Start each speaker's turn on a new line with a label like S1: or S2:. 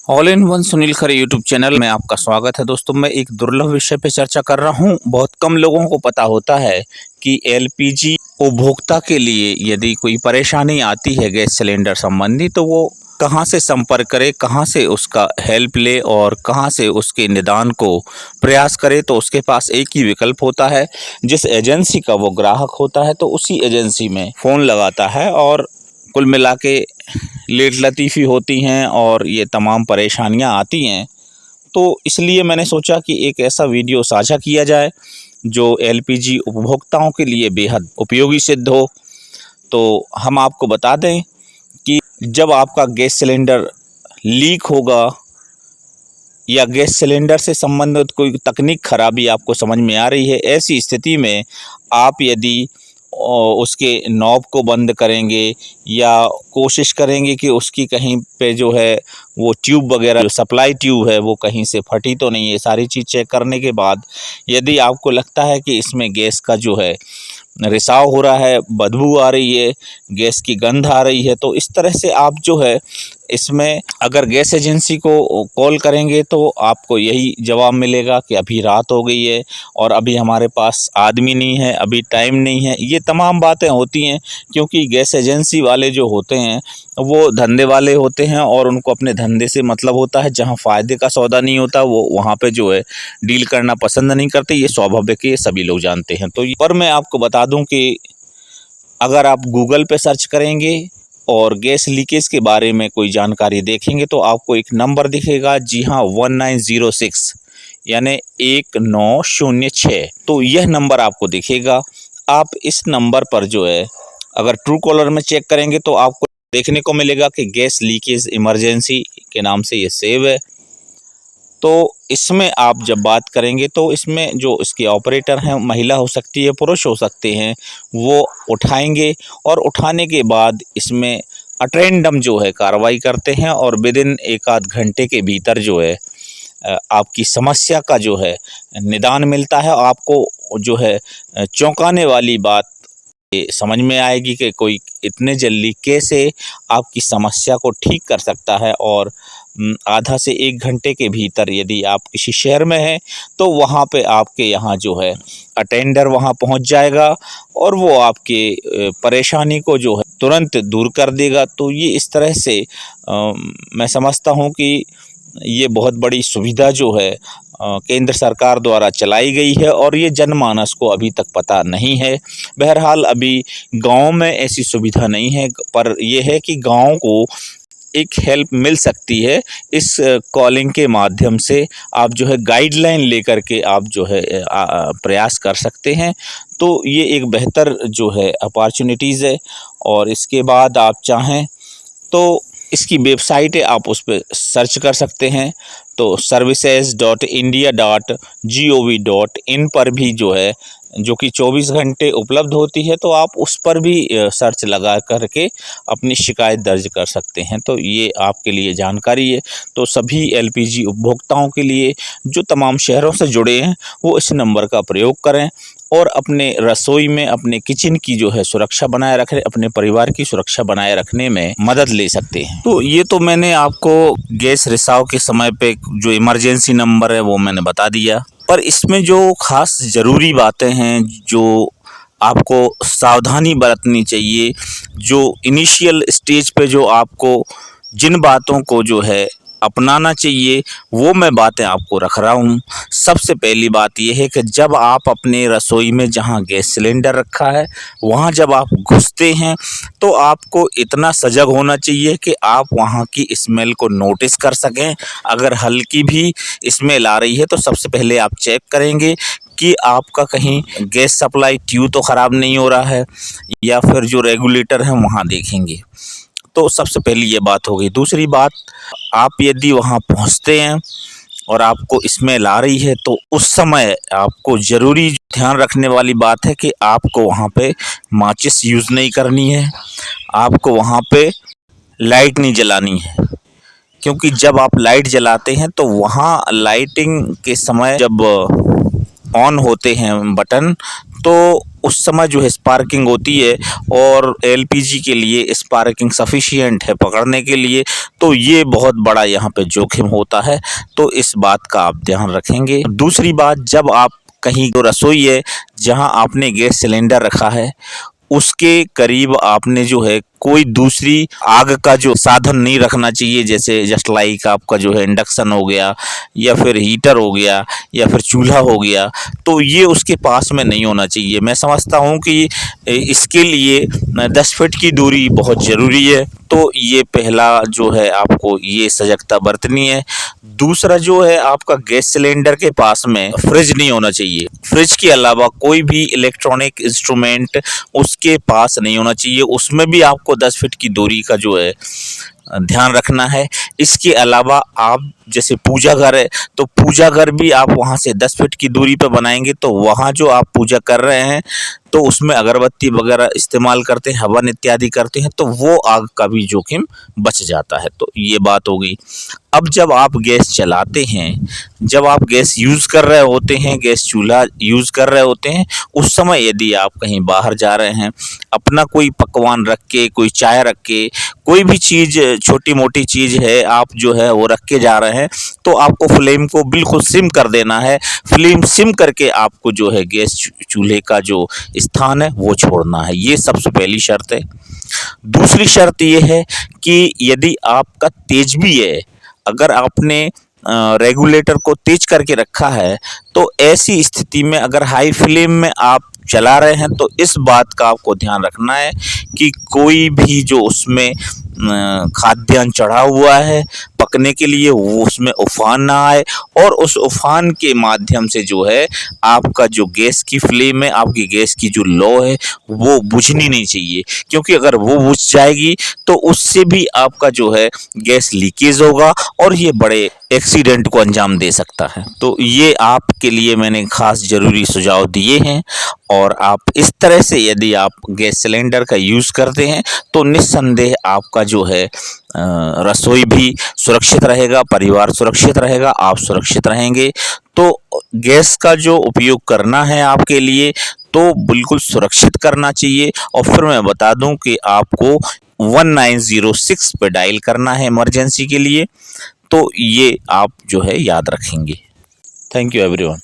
S1: All in one Sunil Khare YouTube channel में आपका स्वागत है। दोस्तों, मैं एक दुर्लभ विषय पे चर्चा कर रहा हूँ। बहुत कम लोगों को पता होता है कि एलपीजी उपभोक्ता के लिए यदि कोई परेशानी आती है गैस सिलेंडर संबंधी, तो वो कहाँ से संपर्क करे, कहाँ से उसका हेल्प ले और कहाँ से उसके निदान को प्रयास करे। तो उसके पास एक ही विकल्प होता है, जिस एजेंसी का वो ग्राहक होता है तो उसी एजेंसी में फ़ोन लगाता है और कुल मिला के लेट लतीफ़ी होती हैं और ये तमाम परेशानियां आती हैं। तो इसलिए मैंने सोचा कि एक ऐसा वीडियो साझा किया जाए जो एलपीजी उपभोक्ताओं के लिए बेहद उपयोगी सिद्ध हो। तो हम आपको बता दें कि जब आपका गैस सिलेंडर लीक होगा या गैस सिलेंडर से संबंधित कोई तकनीक खराबी आपको समझ में आ रही है, ऐसी स्थिति में आप यदि उसके नॉब को बंद करेंगे या कोशिश करेंगे कि उसकी कहीं पे जो है वो ट्यूब वगैरह, जो सप्लाई ट्यूब है, वो कहीं से फटी तो नहीं है। सारी चीज़ चेक करने के बाद यदि आपको लगता है कि इसमें गैस का जो है रिसाव हो रहा है, बदबू आ रही है, गैस की गंध आ रही है, तो इस तरह से आप जो है इसमें अगर गैस एजेंसी को कॉल करेंगे तो आपको यही जवाब मिलेगा कि अभी रात हो गई है और अभी हमारे पास आदमी नहीं है, अभी टाइम नहीं है। ये तमाम बातें होती हैं क्योंकि गैस एजेंसी वाले जो होते हैं वो धंधे वाले होते हैं और उनको अपने धंधे से मतलब होता है। जहाँ फ़ायदे का सौदा नहीं होता वो वहाँ पे जो है डील करना पसंद नहीं करते। ये स्वाभाविक है, ये सभी लोग जानते हैं। तो पर मैं आपको बता दूं कि अगर आप गूगल पे सर्च करेंगे और गैस लीकेज के बारे में कोई जानकारी देखेंगे तो आपको एक नंबर दिखेगा। जी हाँ, 1906 यानी 1906। तो यह नंबर आपको दिखेगा। आप इस नंबर पर जो है अगर ट्रू कॉलर में चेक करेंगे तो आपको देखने को मिलेगा कि गैस लीकेज इमरजेंसी के नाम से ये सेव है। तो इसमें आप जब बात करेंगे तो इसमें जो इसके ऑपरेटर हैं, महिला हो सकती है, पुरुष हो सकते हैं, वो उठाएंगे और उठाने के बाद इसमें अटेंडम जो है कार्रवाई करते हैं और विदिन एक आध घंटे के भीतर जो है आपकी समस्या का जो है निदान मिलता है। आपको जो है चौंकाने वाली बात ये समझ में आएगी कि कोई इतने जल्दी कैसे आपकी समस्या को ठीक कर सकता है। और आधा से 1 घंटे के भीतर यदि आप किसी शहर में हैं तो वहाँ पे आपके यहाँ जो है अटेंडर वहाँ पहुँच जाएगा और वो आपके परेशानी को जो है तुरंत दूर कर देगा। तो ये इस तरह से मैं समझता हूँ कि ये बहुत बड़ी सुविधा जो है केंद्र सरकार द्वारा चलाई गई है और ये जनमानस को अभी तक पता नहीं है। बहरहाल अभी गांव में ऐसी सुविधा नहीं है, पर यह है कि गांव को एक हेल्प मिल सकती है। इस कॉलिंग के माध्यम से आप जो है गाइडलाइन लेकर के आप जो है प्रयास कर सकते हैं। तो ये एक बेहतर जो है अपॉर्चुनिटीज़ है। और इसके बाद आप चाहें तो इसकी वेबसाइट है, आप उस पर सर्च कर सकते हैं। तो services.india.gov.in पर भी जो है, जो कि 24 घंटे उपलब्ध होती है, तो आप उस पर भी सर्च लगा करके अपनी शिकायत दर्ज कर सकते हैं। तो ये आपके लिए जानकारी है। तो सभी एलपीजी उपभोक्ताओं के लिए जो तमाम शहरों से जुड़े हैं वो इस नंबर का प्रयोग करें और अपने रसोई में, अपने किचन की जो है सुरक्षा बनाए रखें, अपने परिवार की सुरक्षा बनाए रखने में मदद ले सकते हैं। तो ये तो मैंने आपको गैस रिसाव के समय पे जो इमरजेंसी नंबर है वो मैंने बता दिया, पर इसमें जो खास ज़रूरी बातें हैं जो आपको सावधानी बरतनी चाहिए, जो इनिशियल स्टेज पे जो आपको जिन बातों को जो है अपनाना चाहिए, वो मैं बातें आपको रख रहा हूँ। सबसे पहली बात यह है कि जब आप अपने रसोई में जहाँ गैस सिलेंडर रखा है वहाँ जब आप घुसते हैं तो आपको इतना सजग होना चाहिए कि आप वहाँ की स्मेल को नोटिस कर सकें। अगर हल्की भी स्मेल आ रही है तो सबसे पहले आप चेक करेंगे कि आपका कहीं गैस सप्लाई ट्यूब तो ख़राब नहीं हो रहा है, या फिर जो रेगुलेटर है वहाँ देखेंगे। तो सबसे पहली ये बात हो गई। दूसरी बात, आप यदि वहाँ पहुँचते हैं और आपको स्मेल आ रही है तो उस समय आपको ज़रूरी ध्यान रखने वाली बात है कि आपको वहाँ पे माचिस यूज़ नहीं करनी है, आपको वहाँ पे लाइट नहीं जलानी है। क्योंकि जब आप लाइट जलाते हैं तो वहाँ लाइटिंग के समय जब ऑन होते हैं बटन, तो उस समय जो है स्पार्किंग होती है और एलपीजी के लिए स्पार्किंग सफिशिएंट है पकड़ने के लिए, तो ये बहुत बड़ा यहाँ पे जोखिम होता है। तो इस बात का आप ध्यान रखेंगे। दूसरी बात, जब आप कहीं जो रसोई है जहाँ आपने गैस सिलेंडर रखा है उसके करीब आपने जो है कोई दूसरी आग का जो साधन नहीं रखना चाहिए, जैसे जस्ट लाइक आपका जो है इंडक्शन हो गया या फिर हीटर हो गया या फिर चूल्हा हो गया, तो ये उसके पास में नहीं होना चाहिए। मैं समझता हूँ कि इसके लिए 10 फीट की दूरी बहुत ज़रूरी है। तो ये पहला जो है आपको ये सजगता बरतनी है। दूसरा जो है आपका गैस सिलेंडर के पास में फ्रिज नहीं होना चाहिए। फ्रिज के अलावा कोई भी इलेक्ट्रॉनिक इंस्ट्रूमेंट उसके पास नहीं होना चाहिए। उसमें भी आपको 10 फीट की दूरी का जो है ध्यान रखना है। इसके अलावा आप जैसे पूजा घर है तो पूजा घर भी आप वहाँ से 10 फीट की दूरी पर बनाएंगे, तो वहाँ जो आप पूजा कर रहे हैं तो उसमें अगरबत्ती वगैरह इस्तेमाल करते हैं, हवन इत्यादि करते हैं, तो वो आग का भी जोखिम बच जाता है। तो ये बात हो गई। अब जब आप गैस चलाते हैं, जब आप गैस यूज़ कर रहे होते हैं, गैस चूल्हा यूज़ कर रहे होते हैं, उस समय यदि आप कहीं बाहर जा रहे हैं, अपना कोई पकवान रख के, कोई चाय रख के, कोई भी चीज़ छोटी मोटी चीज़ है आप जो है वो रख के जा रहे हैं, तो आपको फ्लेम को बिल्कुल सिम कर देना है। फ्लेम सिम करके आपको जो है गैस चूल्हे का जो स्थान है वो छोड़ना है। ये सबसे पहली शर्त है। दूसरी शर्त ये है कि यदि आपका तेज भी है, अगर आपने रेगुलेटर को तेज करके रखा है, तो ऐसी स्थिति में अगर हाई फ्लेम में आप चला रहे हैं तो इस बात का आपको ध्यान रखना है कि कोई भी जो उसमें खाद्यान्न चढ़ा हुआ है पकने के लिए वो उसमें उफान ना आए, और उस उफान के माध्यम से जो है आपका जो गैस की फ्लेम है, आपकी गैस की जो लौ है वो बुझनी नहीं चाहिए, क्योंकि अगर वो बुझ जाएगी तो उससे भी आपका जो है गैस लीकेज होगा और ये बड़े एक्सीडेंट को अंजाम दे सकता है। तो ये आपके लिए मैंने खास ज़रूरी सुझाव दिए हैं, और आप इस तरह से यदि आप गैस सिलेंडर का यूज़ करते हैं तो निस्संदेह आपका जो है रसोई भी सुरक्षित रहेगा, परिवार सुरक्षित रहेगा, आप सुरक्षित रहेंगे। तो गैस का जो उपयोग करना है आपके लिए तो बिल्कुल सुरक्षित करना चाहिए। और फिर मैं बता दूं कि आपको 1906 पे डायल करना है इमरजेंसी के लिए, तो ये आप जो है याद रखेंगे। Thank you everyone.